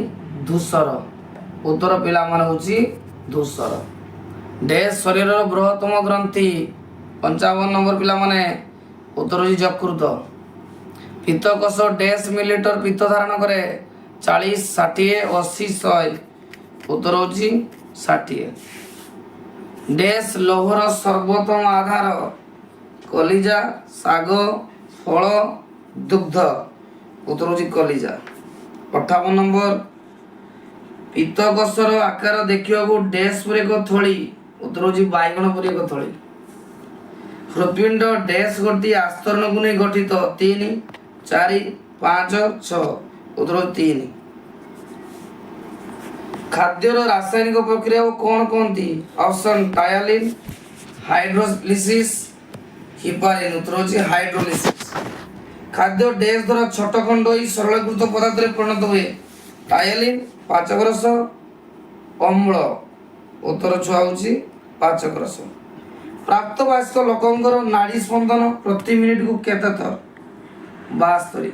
धूसर उत्तर पिला मान होची धूसर। डैश शरीर बृहत्तम ग्रंथि 55 नंबर पिला माने उत्तर होची यकृत। पित्तकोश डैश मिलीलीटर पित्त धारण करे 40 60 80 100 उत्तर होची 60। डैश लोहर सर्वोत्तम आधार कलिजा साग फल दुग्ध उत्तर होची कलिजा। 58 नंबर पित्तकोशर आकार देखिବାକୁ डैश पर एक थଳି उत्तर होची बाइगण पर एक थଳି। हृदपिंड डैश गोटी आस्तरण को नहीं गठित 3 4 5 6 उत्तर 3। खाद्यर रासायनिक प्रक्रिया को कौन कहती ऑप्शन टायलिन हाइड्रोलिसिस हिपारिन उत्तर होची हाइड्रोलिसिस। खाद्य डैश द्वारा छोट खंड होई सरलीकृत पदार्थ रे परिणत हुए टायलिन पाचकरस अम्ल उत्तर छुआ होची पाचकरस। प्राप्त वयस्क लोकंकर नाड़ी स्पंदन प्रति मिनिट को केते थर 72।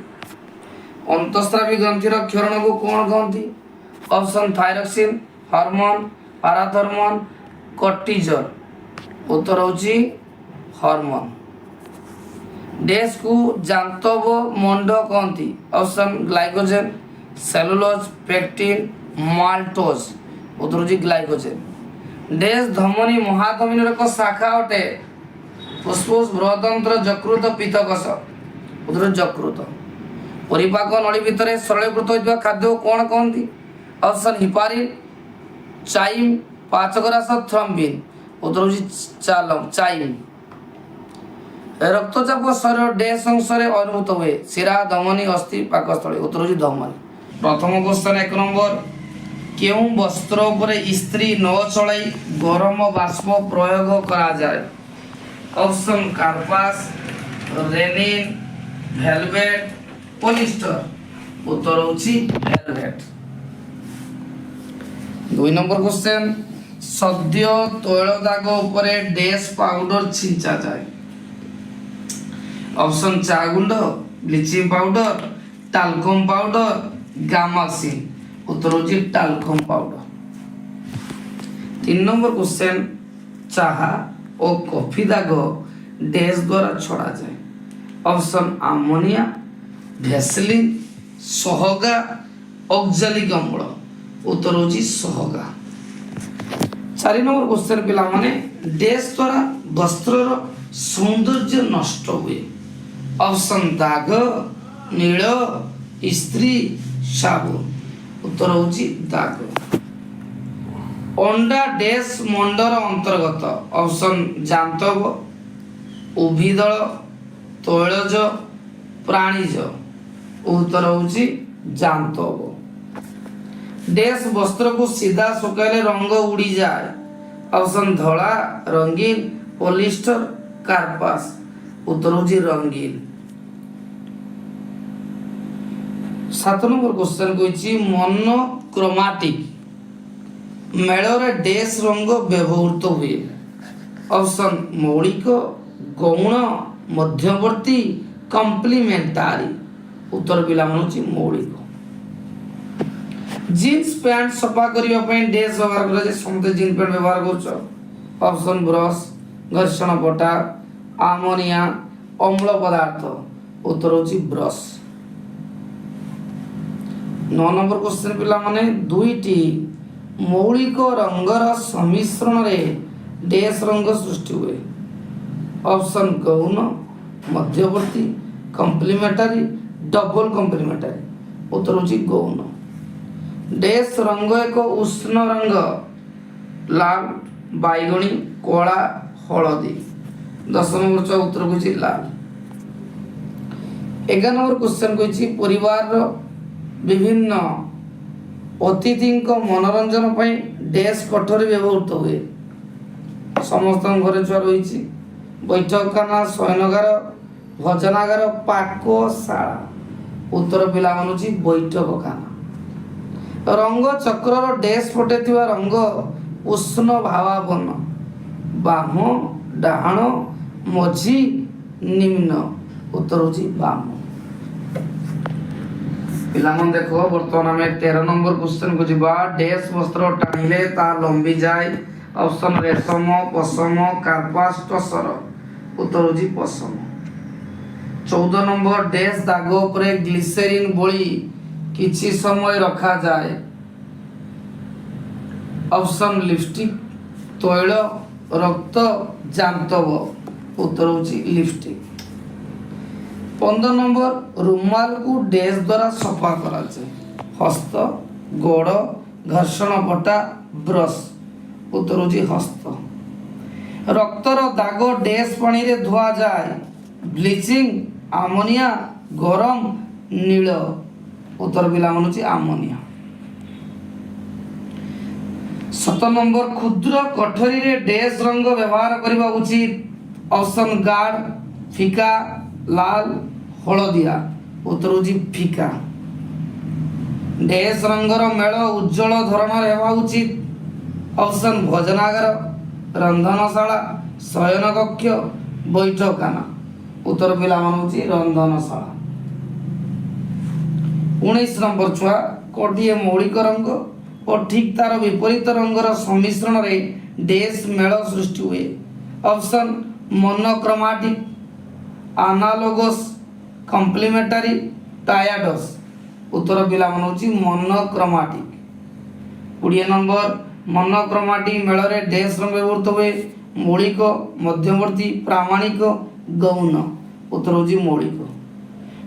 अंतःस्रावी ग्रंथि क्षरण को कौन कहती? Option thyroxine, hormone, parathormone, cortisol. उत्तर होची हार्मोन। डैश को जांतव मंड कहती? Option glycogen, cellulose, pectin, maltose. उत्तर होची ग्लाइकोजेन। डैश धमनी महाधमनी एक शाखा अटे? फुसफुस, बृहतंत्र, यकृत, पित्तकोश। उत्तर यकृत। परिपाक नली भितर सरलीकृत होता खाद्य कौन कहती? Option हिपारिन, chyme, पाचकरास, थ्रम्बिन। उत्तर होची चाइम। रक्तचाप शरीर डैश अंश अनुभूत हुए? शिरा, धमनी, अस्थि, पाकस्थली। उत्तर होची धमनी। प्रथम क्वेश्चन 1 नंबर, केउं वस्त्र उपरे इस्त्री न चलाई गरम बाष्प प्रयोग करा जाए? ऑप्शन कार्पास, रेनिन, वेलवेट, पॉलिस्टर। उत्तर होची वेलवेट। 2 नंबर क्वेश्चन, सद्य तैल दाग उपरे डैश पाउडर छिंचा जाए? ऑप्शन चा गुंड, bleaching powder, talcum powder, gammexane. उत्तर होची टाल्कम पाउडर। 3 नंबर क्वेश्चन, चाहा और कॉफी दाग डैश द्वारा छड़ा जाए? ऑप्शन आमोनिया, भैसलिन, सहगा, ऑक्सैलिक अम्ल। उत्तर होची सहगा। 4 नंबर क्वेश्चन पिला माने डैश द्वारा वस्त्रर सौंदर्य नष्ट हुए? ऑप्शन दाग, नील, इस्त्री, साबुन। उत्तर होची दाग। अंडा डैश मंडर अंतर्गत? ऑप्शन जांतव, उभिदल, तैलज, प्राणीज। उत्तर होची जांतव। डैश वस्त्र को सीधा सुखाइले रंग उड़ी जाए? ऑप्शन धड़ा, रंगीन, पॉलिस्टर, कार्पास। उत्तर होची रंगीन। 7 number question Koichi monochromatic मेଳରେ dash रंग व्यवहृत हुए? ऑप्शन मौलिक, गौण, मध्यवर्ती, कम्प्लीमेंटारी। उत्तर पिला होची मौलिक। जीन्स पैंट सफा करिया पई डैश व्यवहार करा जे? समते जीन्स पैंट व्यवहार करछो? ऑप्शन ब्रश, घर्षण पटा, आमोनिया, अम्ल पदार्थ। उत्तर होची ब्रश। 9 नंबर क्वेश्चन पिला माने दुईटी मौलिक रंगर सम्मिश्रण रे डैश रंग सृष्टि हुए? ऑप्शन गौण, मध्यवर्ती, कम्प्लीमेंटारी, डबल कम्प्लीमेंटारी। उत्तर होची गौण। डैश रंग एक उष्ण रंग? लाल, बैगणी, कला, हलदी। 10 नंबर च उत्तर होची लाल। 11 नंबर क्वेश्चन कोइची परिवार विभिन्न अतिथि मनोरंजन पई डैश कठोर व्यवहृत हुए? समस्त घरे छुआ रही बैठकखाना, शयनगार, भोजनागार, पाकशाला। उत्तर पिला मानुची बैठकखाना। रंग चक्र डैश पटे थिबा रंग उष्ण भावापन्न? बाम, डाहाण, मझी, निम्न। उत्तर होची बाम। पिलामन देखो वर्तमान हमें 13 नंबर क्वेश्चन को जिबा डैश वस्त्र टाणिले ता लंबी जाए? ऑप्शन रेशम, पशम, कार्पास, टसर। उत्तर होची पशम। 14 नंबर डैश दाग उपरे ग्लिसरीन बोली किछि समय रखा जाए? ऑप्शन लिपस्टिक, तैल, रक्त, जांतव। उत्तर होची लिपस्टिक। 15 नंबर रुमाल को डैश द्वारा सफा करा जाए? हस्त, गोड़, घर्षण पटा, ब्रश। उत्तर होची हस्त। रक्तर दाग डैश पानी रे धुआ जाए? ब्लीचिंग, आमोनिया, गरम, नील। उत्तर पिला होची आमोनिया। 17 नंबर क्षुद्र कठोरी रे डैश रंग व्यवहार करबा उचित? ऑप्शन गाढ़, फीका, लाल, हलदिया। उत्तर होची फीका। डैश रंगर मेल उज्जवल धरणर हेबा उचित? ऑप्शन भोजनागार, रंधनशाला, शयन कक्ष, बैठकखाना। उत्तर पिला होची रंधनशाला। 19 नंबर छुआ कोटिए मौलिक रंग और ठीक तार विपरीत रंगर सम्मिश्रण रे डैश मेल सृष्टि हुए। Option monochromatic, analogous, complementary, triads. उत्तर पिला मन होची मोनोक्रोमैटिक। 20 नंबर मोनोक्रोमैटिक मेल रे डैश रंग व्यवहृत हुए। मौलिक, मध्यवर्ती, प्रामाणिक, गौण। उत्तर होची मौलिक।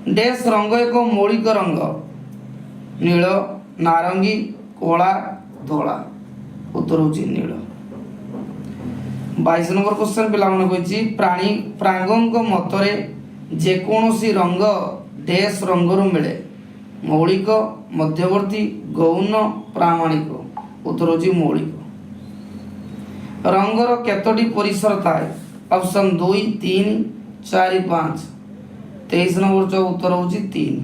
डैश रंग एक मौलिक रंग नील, नारंगी, कला, धला। उत्तर होची नील। 22 नंबर क्वेश्चन पिला मन कहिछि प्राणी प्रांगंक मतरे जेकोसी रंग डैश रंगरु मिले। मौलिक, मध्यवर्ती, गौण, प्रामाणिक। उत्तर होची मौलिक। रंगर केतोटी परिसर थाए। ऑप्शन 2, 3, 4, 5। 23 नंबर जो उत्तर होची 3।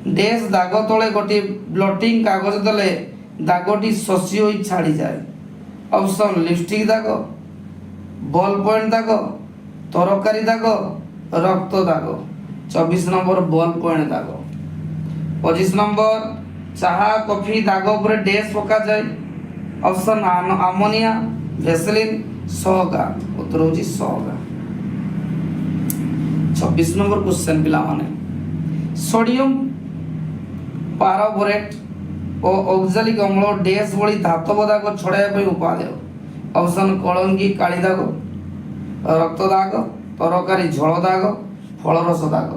डैश दाग तले गोटे ब्लटिंग कागज देले दागटी शशि होई छाड़ी जाए। ऑप्शन लिपस्टिक दाग, बॉल पॉइंट दाग, तरकारी दाग, रक्त दाग। 24 नंबर बॉल पॉइंट दाग। 25 नंबर चाहा कॉफी दाग पर डैश पका जाए। ऑप्शन अमोनिया, वैसलीन, सहगा। उत्तर होची सहगा। 26 नंबर क्वेश्चन पिला माने सोडियम पाराबोरेट और ऑक्सैलिक अम्ल डैश भली धातव दाग छड़ाया पे उपादेय। ऑप्शन कलंकी काली दाग, रक्त दाग, तरकारी झोल दाग, फलरस दाग।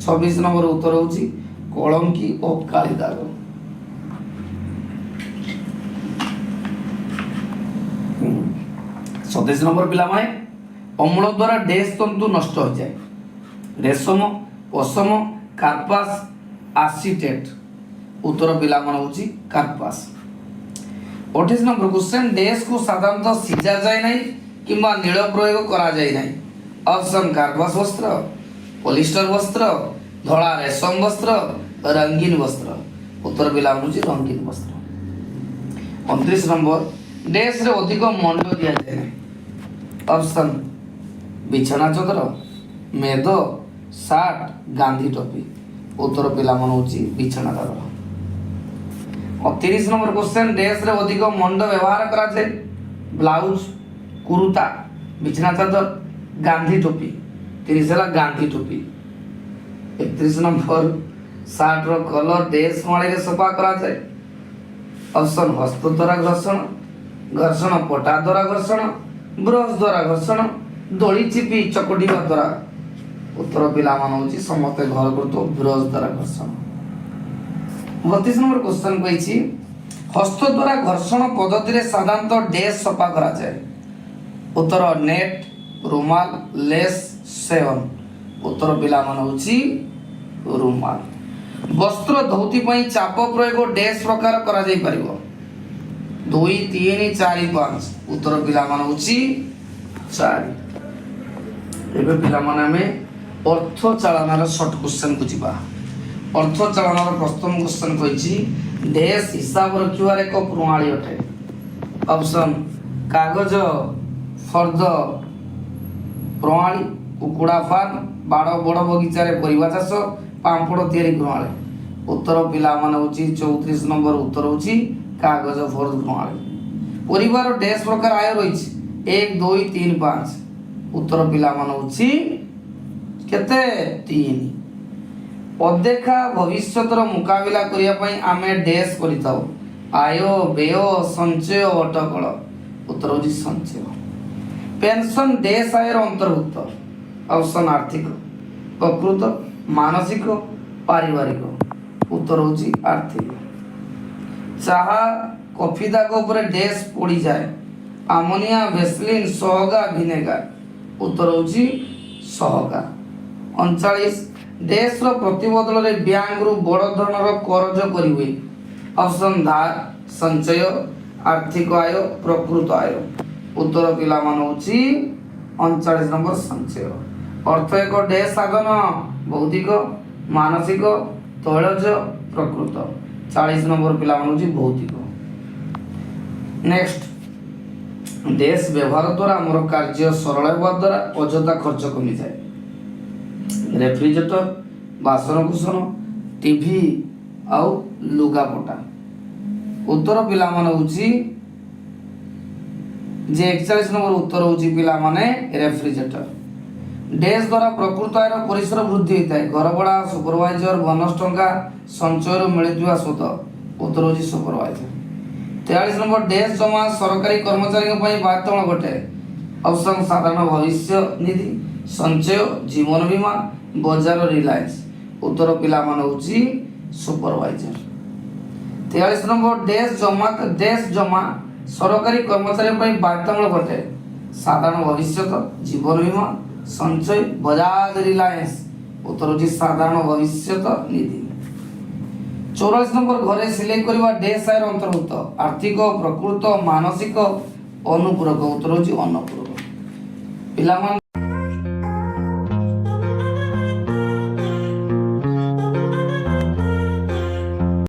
26 नंबर उत्तर होची कलंकी और काली दाग। 27 नंबर पिला माने अम्ल द्वारा डैश तंतु नष्ट हो जाए। रेशम, पशम, कार्पास, आसिटेट। उत्तर पिला मन होची कार्पास। 28 नंबर क्वेश्चन डैश को साधारणतः सिजा जाए नहीं किंबा नील प्रयोग करा जाए नहीं। ऑप्शन कार्पास वस्त्र, पॉलिस्टर वस्त्र, धड़ा रेशम वस्त्र, रंगीन वस्त्र। उत्तर पिला मन होची रंगीन वस्त्र। 29 नंबर डैश रे अधिक मंड दिया जाए नहीं। ऑप्शन बिछाना चदर, मेद, सार्ट, गांधी टोपी। उत्तर पिला मन होची बिछाना चदर। 30 नंबर क्वेश्चन डैश रे अधिक मंड व्यवहार करा जाए। ब्लाउज, कुर्ता, बिछना चादर, गांधी टोपी। 30 है गांधी टोपी। 31 नंबर सार्ट रो कलर डैश माळे रे सफा करा जाए। ऑप्शन हस्त द्वारा घर्षण, घर्षण पटा द्वारा घर्षण, ब्रश द्वारा घर्षण, दड़ी चिपी चकटिवा द्वारा। उत्तर पिला मान होची समस्त घर करतो ब्रश द्वारा घर्षण। 32 नंबर क्वेश्चन कहिछि हस्त द्वारा घर्षण पद्धति रे साधारणतः डैश सफा करा जाए। उत्तर नेट, रुमाल, लेस, सेवन। उत्तर पिला मान होची रुमाल। वस्त्र धौती पई चाप प्रयोग डैश प्रकार करा जाई परिबो। 2, 3, 4, 5। उत्तर पिला मान होची 4। एबे पिला मान हमें अर्थ चालनार शॉर्ट क्वेश्चन को जिबा। अर्थ चालनार प्रथम क्वेश्चन कहिछि डैश हिसाब रखिवार एक प्रणाली अटे। ऑप्शन कागज फर्द प्रणाली, कुकुड़ा फार्म, बाड़ बड़ बगीचा रे परिवा चाष, पांपड़ तैयारी प्रणाली। उत्तर पिला मान होची 34 नंबर उत्तर होची कागज फर्द प्रणाली। परिवार डैश प्रकार आय रहिछि 1, 2, 3, 5। उत्तर पिला मान होची केते 3। अदेखा भविष्यतर मुकाबिला करिया पई आमे डैश करिताउ आय, व्यय, संचय, अटकल। उत्तर होची संचय। पेंशन डैश आयर अंतर्भुक्त। ऑप्शन आर्थिक, प्रकृत, मानसिक, पारिवारिक। उत्तर होची आर्थिक। चाहा कॉफी दाग ऊपर डैश पड़ी जाए। अमोनिया, वैसलीन, सहगा, विनेगार। उत्तर होची सहगा। 39 डैश रो प्रतिबदल रे बैंक रु बड़ धरणर कर्ज करि हुए। ऑप्शन धार, संचय, आर्थिक आय, प्रकृत आय। उत्तर पिला मान होची 39 नंबर संचय। अर्थ एक डैश साधन भौतिक, मानसिक, तैलज, प्रकृत। 40 नंबर पिला मान होची भौतिक। नेक्स्ट डैश व्यवहार द्वारा हमर कार्य सरल हेबा द्वारा अजथा खर्च कमी जाए। रेफ्रिजरेटर, बासन कुसन, टीवी, ଆଉ ଲୁଗାପଟା। उत्तर पिला माने होची जे 41 नंबर उत्तर होची पिला माने रेफ्रिजरेटर। डैश द्वारा प्रकृत आयर परिसर वृद्धि होता है घर भड़ा सुपरवाइजर बोनस टंका संचय मिलुवा सुद। उत्तर होची सुपरवाइजर। 43 नंबर डैश जमा सरकारी कर्मचारी बाध्यतामूलक घटे। ऑप्शन साधारण भविष्य निधि संचय जीवन बीमा बजार रिलायंस। उत्तर पिला माने होची सुपरवाइजर। 43 नंबर डैश जमा सरकारी कर्मचारी बाध्यतामूलक घटे। साधारण भविष्य जीवन बीमा संचय बजाज रिलायंस। उत्तर होची साधारण भविष्य निधि। 44 नंबर घरे सिलाई करवा डैश आयर अंतर्भुक्त आर्थिक प्रकृत मानसिक अनुपूरक। उत्तर होची अनुपूरक। पिला